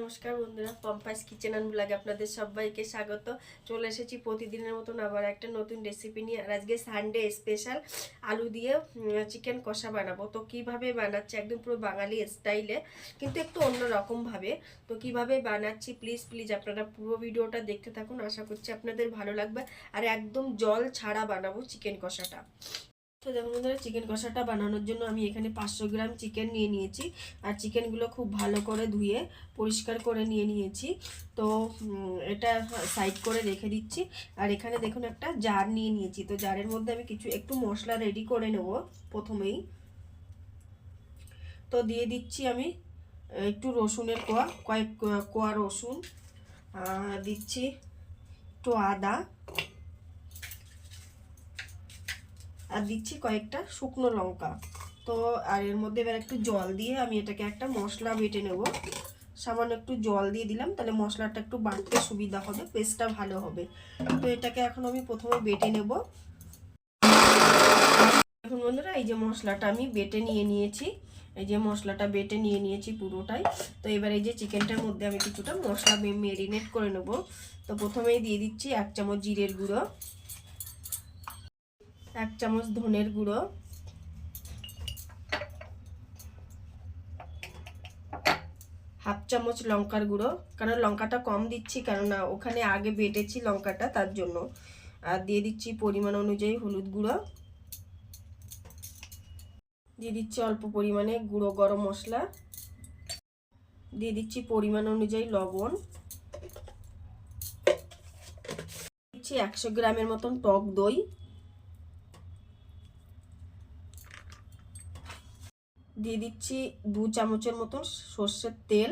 নমস্কার বন্ধুরা, পম্পাস kitchen and ব্লগে আপনাদের সবাইকে স্বাগত। চলে এসেছি প্রতিদিনের মতন আবার একটা নতুন রেসিপি নিয়ে। আর আজকে সানডে স্পেশাল আলু দিয়ে চিকেন কষা বানাবো। তো কিভাবে বানাচ্ছি একদম পুরো বাঙালি স্টাইলে, কিন্তু একটু অন্য রকমভাবে। তো কিভাবে বানাচ্ছি প্লিজ প্লিজ আপনারা পুরো ভিডিওটা দেখতে থাকুন, আশা করছি আপনাদের ভালো লাগবে। আর একদম জল ছাড়া বানাবো চিকেন কষাটা। তো দেখুন বন্ধুরা, চিকেন কষাটা বানানোর জন্য আমি এখানে 500 গ্রাম চিকেন নিয়ে নিয়েছি। আর চিকেনগুলো খুব ভালো করে ধুয়ে পরিষ্কার করে নিয়ে নিয়েছি। তো এটা সাইড করে রেখে দিচ্ছি। আর এখানে দেখুন একটা জার নিয়ে নিয়েছি। তো জারের মধ্যে আমি একটু মশলা রেডি করে নেব প্রথমেই। তো দিয়ে দিচ্ছি আমি একটু রসুনের কয়েক কোয়া রসুন, দিচ্ছি একটু আদা, আর দিচ্ছি কয়েকটা শুকনো লঙ্কা। তো আর এর মধ্যে এবার একটু জল দিয়ে আমি এটাকে একটা মশলা বেটে নেব। সামান্য একটু জল দিয়ে দিলাম, তাহলে মশলাটা একটু বাটতে সুবিধা হবে, পেস্টটা ভালো হবে। তো এটাকে এখন আমি প্রথমে বেটে নেব। এখন বন্ধুরা, এই যে মশলাটা আমি বেটে নিয়ে নিয়েছি, এই যে মশলাটা বেটে নিয়ে নিয়েছি পুরোটাই। তো এবার এই যে চিকেনটার মধ্যে আমি কিছুটা মশলা মেরিনেট করে নেব। তো প্রথমেই দিয়ে দিচ্ছি 1 চামচ জিরের গুঁড়ো, 1 চামচ ধনের গুঁড়ো, 1/2 চামচ লঙ্কার গুঁড়ো, কারণ লঙ্কাটা কম দিচ্ছি, কারণ ওখানে আগে বেটেছি লঙ্কাটা, তার জন্য। আর দিয়ে দিচ্ছি পরিমাণ অনুযায়ী হলুদ গুঁড়ো, দিয়ে দিচ্ছি অল্প পরিমাণে গুঁড়ো গরম মশলা, দিয়ে দিচ্ছি পরিমাণ অনুযায়ী লবণ, দিচ্ছি 100 গ্রামের মতন টক দই, দিয়ে দিচ্ছি 2 চামচের মতন সর্ষের তেল।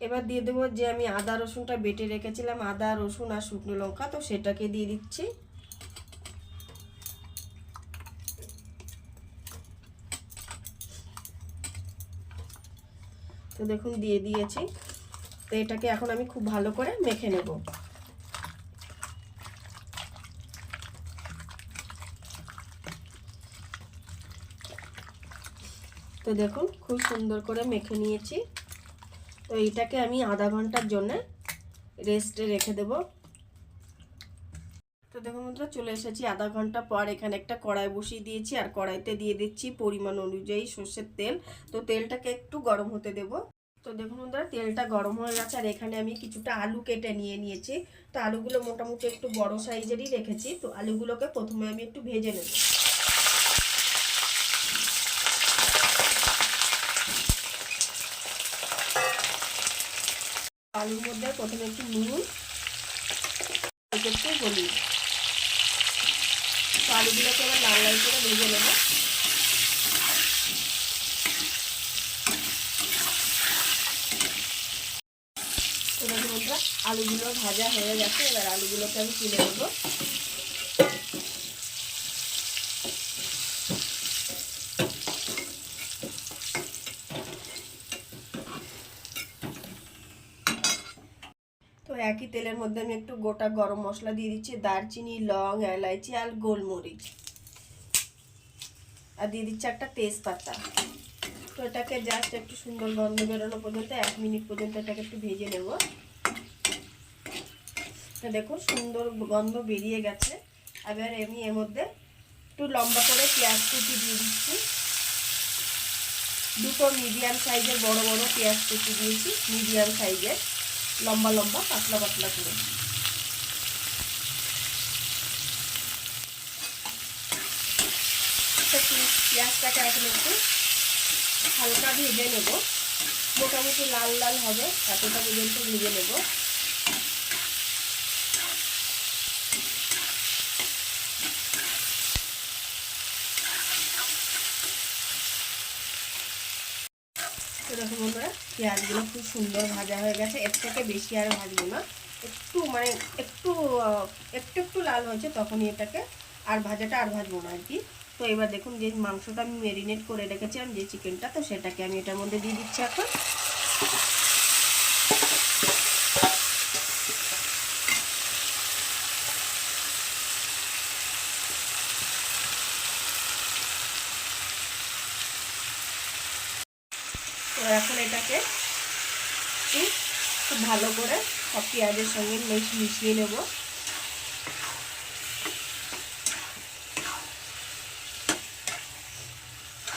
এবার দিয়ে দেবো যে আমি আদা রসুনটা বেটে রেখেছিলাম, আদা রসুন আর শুকনো লঙ্কা, তো সেটাকে দিয়ে দিচ্ছি। তো দেখুন দিয়ে দিয়েছি। তো এটাকে এখন আমি খুব ভালো করে মেখে নেব। তো দেখুন খুব সুন্দর করে মেখে নিয়েছি। তো এটাকে আমি আধা ঘন্টার জন্য রেস্টে রেখে দেব। তো দেখুন বন্ধুরা, চলে এসেছি আধা ঘন্টা পর। এখানে একটা কড়াই বসিয়ে দিয়েছি, আর কড়াইতে দিয়ে দিচ্ছি পরিমাণ অনুযায়ী সর্ষের তেল। তো তেলটাকে একটু গরম হতে দেব। তো দেখুন বন্ধুরা, তেলটা গরম হয়ে গেছে। আর এখানে আমি কিছুটা আলু কেটে নিয়ে নিয়েছি। তো আলুগুলো মোটামুটি একটু বড় সাইজেরই রেখেছি। তো আলুগুলোকে প্রথমে আমি একটু ভেজে নেব। আলুর মধ্যে প্রথমে একটু নুন, একটু হলুদ। তো আলুগুলোকে আবার লাল লাল করে ভেজে নেব। তো দেখুন বন্ধুরা, আলুগুলো ভাজা হয়ে গেছে। এবার আলুগুলোকে আমি তুলে নেব। তো একই তেলের মধ্যে আমি একটু গোটা গরম মশলা দিয়ে দিচ্ছি, দারচিনি, লং, এলাইচি আর গোলমরিচ, আর দিয়ে দিচ্ছি একটা তেজপাতা। তো এটাকে জাস্ট একটু সুন্দর গন্ধ বেরোনো পর্যন্ত 1 মিনিট পর্যন্ত এটাকে একটু ভেজে নেব। তো দেখুন সুন্দর গন্ধ বেরিয়ে গেছে। এবার আমি এর মধ্যে একটু লম্বা করে পেঁয়াজ কুচি দিয়ে দিচ্ছি। 2টো মিডিয়াম সাইজের বড় বড় পেঁয়াজ কুচি দিয়েছি, মিডিয়াম সাইজের, লম্বা লম্বা পাতলা পাতলা করে। পেঁয়াজটাকে এখন একটু হালকা ভেজে নেব, মোটামুটি লাল লাল হবে এতটা পর্যন্ত ভেজে নেব। এরকম বন্ধুরা, পেঁয়াজগুলো খুব সুন্দর ভাজা হয়ে গেছে। এর থেকে বেশি আর ভাজবো না, একটু মানে একটু একটু একটু লাল হয়েছে তখনই এটাকে, আর ভাজাটা আর ভাজবো না আর কি। তো এবার দেখুন যে মাংসটা আমি ম্যারিনেট করে রেখেছিলাম, যে চিকেনটা, তো সেটাকে আমি এটার মধ্যে দিয়ে দিচ্ছি এখন। তো এখন এটাকে একটু খুব ভালো করে সব পেঁয়াজের সঙ্গে মিশিয়ে নেব।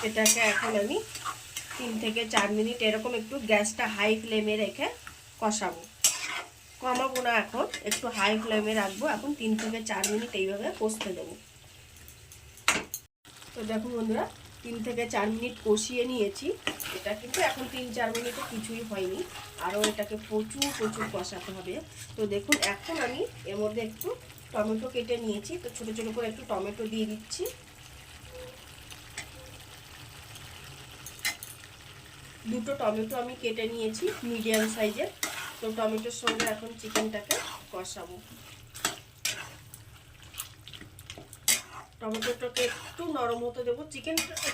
এটাকে এখন আমি 3 থেকে 4 মিনিট এরকম একটু গ্যাসটা হাই ফ্লেমে রেখে কষাবো, কমাবো না, এখন একটু হাই ফ্লেমে রাখবো। এখন 3 থেকে 4 মিনিট এইভাবে কষতে দেবো। তো দেখুন বন্ধুরা 3 থেকে 4 মিনিট কষিয়ে নিয়েছি। এটা কিন্তু এখন 3-4 মিনিটে কিছুই হয়নি, আরও এটাকে প্রচুর কষাতে হবে। তো দেখুন এখন আমি এর মধ্যে একটু টমেটো কেটে নিয়েছি, তো ছোটো ছোটো করে একটু টমেটো দিয়ে দিচ্ছি। দুটো টমেটো আমি কেটে নিয়েছি মিডিয়াম সাইজের। তো টমেটোর সঙ্গে এখন চিকেনটাকে কষাবো। টমেটোটাকে একটু নরম হতে দেবো।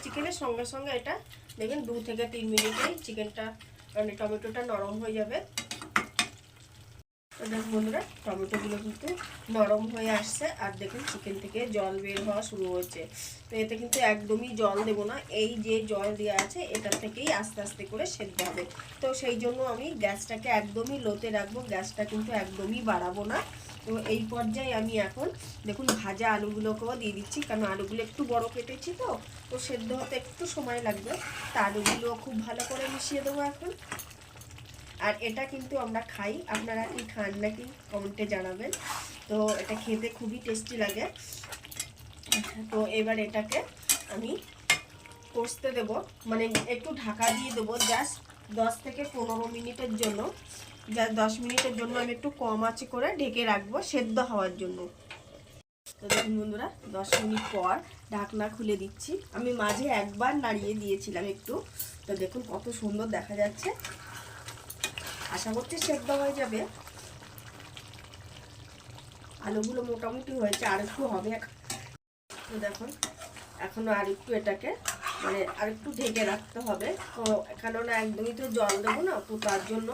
চিকেনের সঙ্গে সঙ্গে এটা দেখবেন 2 থেকে 3 মিনিটেই চিকেনটা মানে টমেটোটা নরম হয়ে যাবে। তো দেখুন বন্ধুরা টমেটোগুলো কিন্তু নরম হয়ে আসছে, আর দেখুন চিকেন থেকে জল বের হওয়া শুরু হয়েছে। তো এতে কিন্তু একদমই জল দেবো না, এই যে জল দেওয়া আছে এটা থেকেই আস্তে আস্তে করে সেদ্ধ হবে। তো সেই জন্য আমি গ্যাসটাকে একদমই লোতে রাখবো, গ্যাসটা কিন্তু একদমই বাড়াবো না। তো এই পর্যায়ে আমি এখন দেখুন ভাজা আলুগুলোকেও দিয়ে দিচ্ছি, কারণ আলুগুলো একটু বড় কেটেছি, তো সেদ্ধ হতে একটু সময় লাগবে। তা আলুগুলো খুব ভালো করে মিশিয়ে দেবো এখন। আর এটা কিন্তু আমরা খাই, আপনারা কি খান নাকি কমেন্টে জানাবেন। তো এটা খেতে খুবই টেস্টি লাগে। তো এবার এটাকে আমি কষতে দেব, মানে একটু ঢাকা দিয়ে দেবো জাস্ট 10 থেকে 15 মিনিটের জন্য। জাস্ট 10 মিনিটের জন্য আমি একটু কম আঁচে করে ঢেকে রাখবো সেদ্ধ হওয়ার জন্য। তো দেখুন বন্ধুরা 10 মিনিট পর ঢাকনা খুলে দিচ্ছি। আমি মাঝে একবার নাড়িয়ে দিয়েছিলাম একটু, তো দেখুন কত সুন্দর দেখা যাচ্ছে। আশা করছি সেদ্ধ হয়ে যাবে। আলুগুলো মোটামুটি হয়েছে, আর একটু হবে। তো দেখুন এখনো আর একটু এটাকে মানে আর একটু ঢেকে রাখতে হবে। তো কেননা একদমই তো জল দেবো না, তো তার জন্য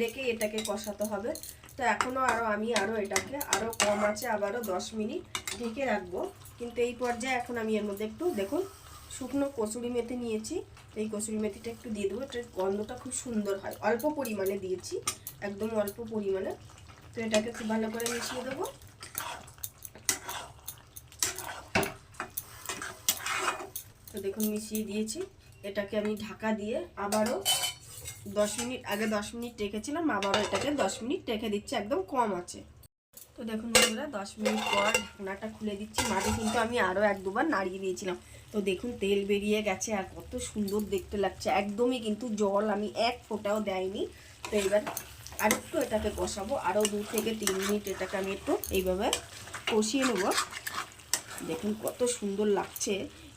ঢেকে এটাকে কষাতে হবে। তো এখনও আমি এটাকে আরও কম আছে আবারও 10 মিনিট ঢেকে রাখবো। কিন্তু এই পর্যায়ে এখন আমি এর মধ্যে একটু দেখুন শুকনো কসুরি মেথি নিয়েছি, এই কসুরি মেথিটা একটু দিয়ে দেবো। এটার গন্ধটা খুব সুন্দর হয়। অল্প পরিমাণে দিয়েছি, একদম অল্প পরিমাণে। তো এটাকে খুব ভালো করে মিশিয়ে দেবো। তো দেখুন মিশিয়ে দিয়েছি। এটাকে আমি ঢাকা দিয়ে আবারও 10 মিনিট, আগে 10 মিনিট রেখেছিলাম, আবারও এটাকে 10 মিনিট রেখে দিচ্ছি একদম কম আছে। তো দেখুন বন্ধুরা 10 মিনিট পর ঢাকনাটা খুলে দিচ্ছি। মাঝে কিন্তু আমি আরও 1-2 বার নাড়িয়ে দিয়েছিলাম। তো দেখুন তেল বেরিয়ে গেছে আর কত সুন্দর দেখতে লাগছে। একদমই কিন্তু জল আমি এক ফোঁটাও দেয়নি। তো এবার আর একটু এটাকে কষাবো, আরও 2 থেকে 3 মিনিট এটাকে আমি একটু এইভাবে কষিয়ে নেব। দেখুন কত সুন্দর লাগছে।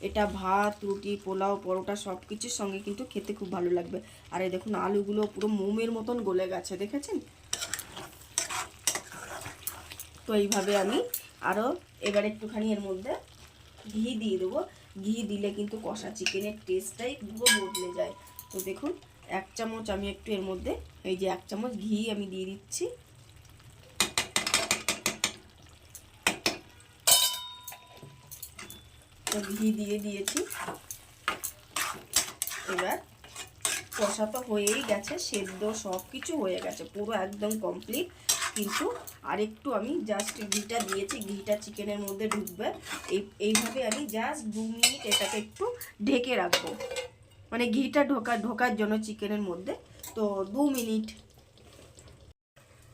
এটা ভাত, রুটি, পোলাও, পরোটা সব কিছুর সঙ্গে কিন্তু খেতে খুব ভালো লাগবে। আর এই দেখুন আলুগুলো পুরো মোমের মতন গলে গেছে, দেখেছেন? তো এইভাবে আমি আরও এবার একটুখানি এর মধ্যে ঘি দিয়ে দেবো। ঘি দিলে কিন্তু কষা চিকেনের টেস্টটাই পুরো বদলে যায়। তো দেখুন 1 চামচ আমি একটু এর মধ্যে এই যে 1 চামচ ঘি আমি দিয়ে দিচ্ছি। তো ঘি দিয়ে দিয়েছি। এবার কষা তো হয়েই গেছে, সেদ্ধ সব কিছু হয়ে গেছে, পুরো একদম কমপ্লিট। কিন্তু আরেকটু আমি জাস্ট ঘিটা দিয়েছি, ঘিটা চিকেনের মধ্যে ঢুকবে। এইভাবে আমি জাস্ট 2 মিনিট এটাকে একটু ঢেকে রাখবো, মানে ঘিটা ঢোকার জন্য চিকেনের মধ্যে। তো 2 মিনিট।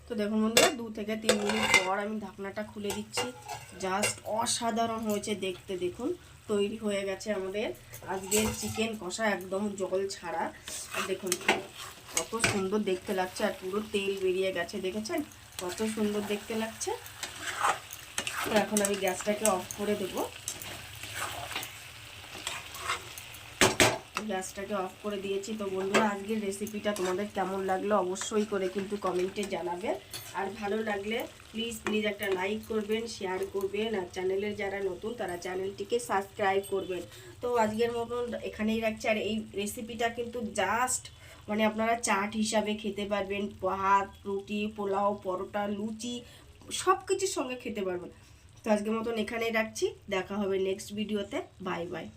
তো দেখুন বন্ধুরা 2 থেকে 3 মিনিট পর আমি ঢাকনাটা খুলে দিচ্ছি। জাস্ট অসাধারণ হয়েছে দেখতে। দেখুন তৈরি হয়ে গেছে আমাদের আজকের চিকেন কষা, একদম জল ছাড়া। আর দেখুন কত সুন্দর দেখতে লাগছে, আর পুরো তেল বেরিয়ে গেছে, দেখেছেন কত সুন্দর দেখতে লাগছে। তো এখন আমি গ্যাসটাকে অফ করে দেবো। গ্যাসটাকে অফ করে দিয়েছি। তো বন্ধুরা আজকের রেসিপিটা তোমাদের কেমন লাগলো অবশ্যই করে কিন্তু কমেন্টে জানাবে। আর ভালো লাগলে প্লিজ একটা লাইক করবেন, শেয়ার করবেন, আর চ্যানেলের যারা নতুন তারা চ্যানেলটিকে সাবস্ক্রাইব করবেন। তো আজকের মতন এখানেই রাখছি। আর এই রেসিপিটা কিন্তু জাস্ট মানে আপনারা চাট হিসাবে খেতে পারবেন, ভাত, রুটি, পোলাও, পরোটা, লুচি সব কিছুর সঙ্গে খেতে পারবেন। তো আজকের মতন এখানেই রাখছি, দেখা হবে নেক্সট ভিডিওতে। Bye bye.